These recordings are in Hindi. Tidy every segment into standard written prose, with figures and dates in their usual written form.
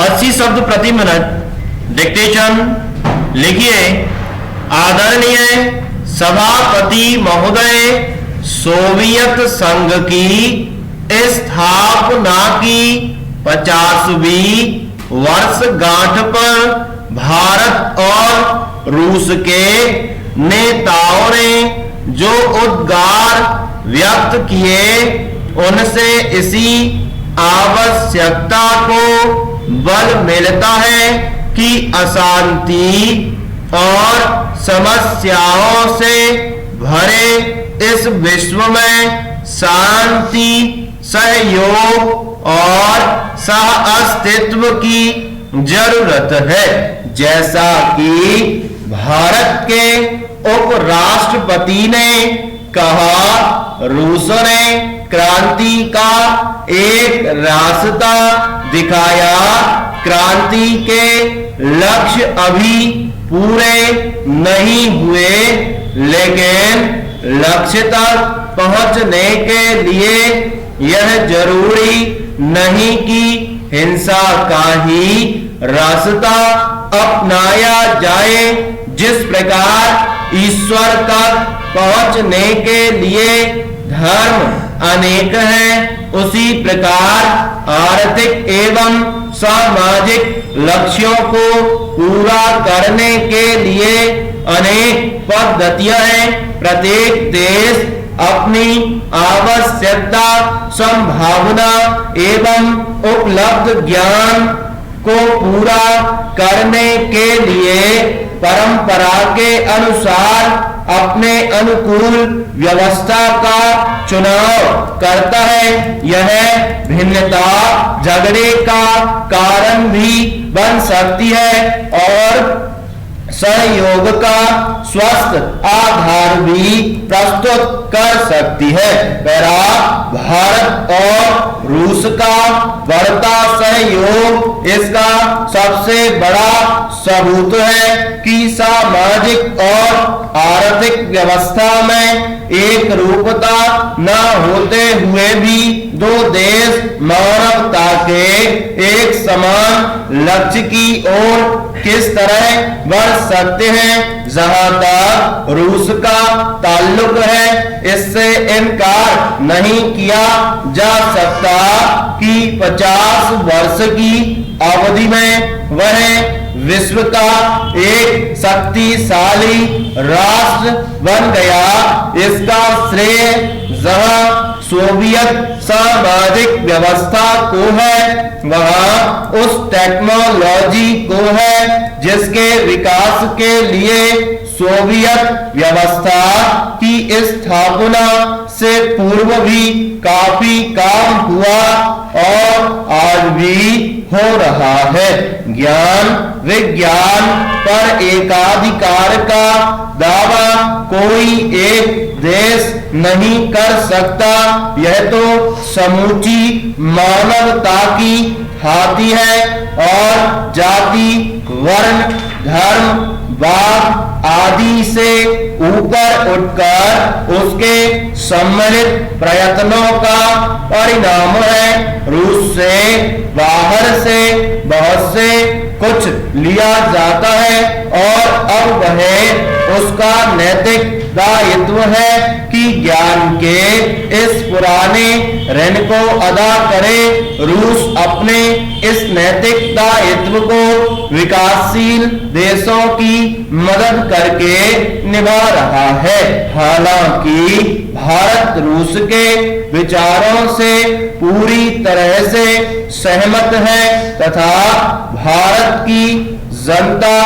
80 शब्द प्रति मिनट डिक्टेशन लिखिए। आदरणीय सभापति महोदय, सोवियत संघ की स्थापना की 50वीं वर्षगांठ पर भारत और रूस के नेताओं ने जो उद्गार व्यक्त किए, उनसे इसी आवश्यकता को बल मिलता है कि अशांति और समस्याओं से भरे इस विश्व में शांति, सहयोग और सह अस्तित्व की जरूरत है। जैसा कि भारत के उपराष्ट्रपति ने कहा, रूस ने क्रांति का एक रास्ता दिखाया। क्रांति के लक्ष्य अभी पूरे नहीं हुए, लेकिन लक्ष्य तक पहुंचने के लिए यह जरूरी नहीं कि हिंसा का ही रास्ता अपनाया जाए। जिस प्रकार ईश्वर तक पहुंचने के लिए धर्म अनेक हैं, उसी प्रकार आर्थिक एवं सामाजिक लक्ष्यों को पूरा करने के लिए अनेक पद्धतियां हैं। प्रत्येक देश अपनी आवश्यकता, संभावना एवं उपलब्ध ज्ञान को पूरा करने के लिए परंपरा के अनुसार अपने अनुकूल व्यवस्था का चुनाव करता है। यह भिन्नता झगड़े का कारण भी बन सकती है और सहयोग का स्वस्थ आधार भी प्रस्तुत कर सकती है। भारत और रूस का बढ़ता सहयोग इसका सबसे बड़ा सबूत है कि सामाजिक और आर्थिक व्यवस्था में एक रूपता न होते हुए भी दो देश मानवता के एक समान लक्ष्य की ओर किस तरह बढ़ सकते हैं। जहां तक रूस का ताल्लुक है, इससे इनकार नहीं किया जा सकता कि 50 वर्ष की अवधि में वह विश्व का एक शक्तिशाली राष्ट्र बन गया। इसका श्रेय जहां सोवियत सामाजिक व्यवस्था को है, वहां उस टेक्नोलॉजी को है जिसके विकास के लिए सोवियत व्यवस्था की स्थापना से पूर्व भी काफी काम हुआ और आज भी हो रहा है। ज्ञान विज्ञान पर एकाधिकार का दावा कोई एक देश नहीं कर सकता। यह तो समूची मानवता की हाथी है और जाति, वर्ण, धर्म, वाद आदि से ऊपर उठकर उसके सम्मिलित प्रयत्नों का परिणाम है। रूस से बाहर से बहुत से कुछ लिया जाता है और अब वह उसका नैतिक दायित्व है कि ज्ञान के इस पुराने ऋण को अदा करे। रूस अपने इस नैतिक दायित्व को विकासशील देशों की मदद करके निभा रहा है। हालांकि भारत रूस के विचारों से पूरी तरह से सहमत है तथा भारत की जनता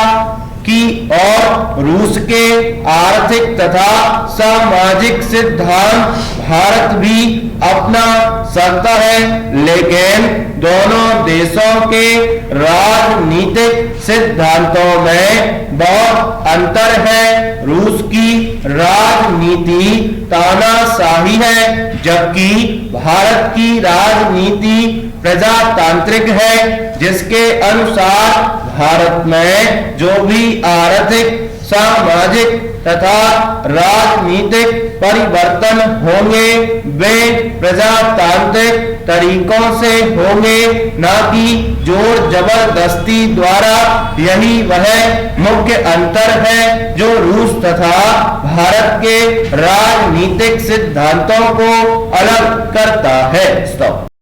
की और रूस के आर्थिक तथा सामाजिक सिद्धांत भारत भी अपना सकता है, लेकिन दोनों देशों के राजनीतिक सिद्धांतों में बहुत अंतर है। रूस की राजनीति तानाशाही है, जबकि भारत की राजनीति प्रजातांत्रिक है, जिसके अनुसार भारत में जो भी आर्थिक, सामाजिक तथा राजनीतिक परिवर्तन होंगे वे प्रजातांत्रिक तरीकों से होंगे, न कि जोर जबरदस्ती द्वारा। यही वह मुख्य अंतर है जो रूस तथा भारत के राजनीतिक सिद्धांतों को अलग करता है। स्टॉप।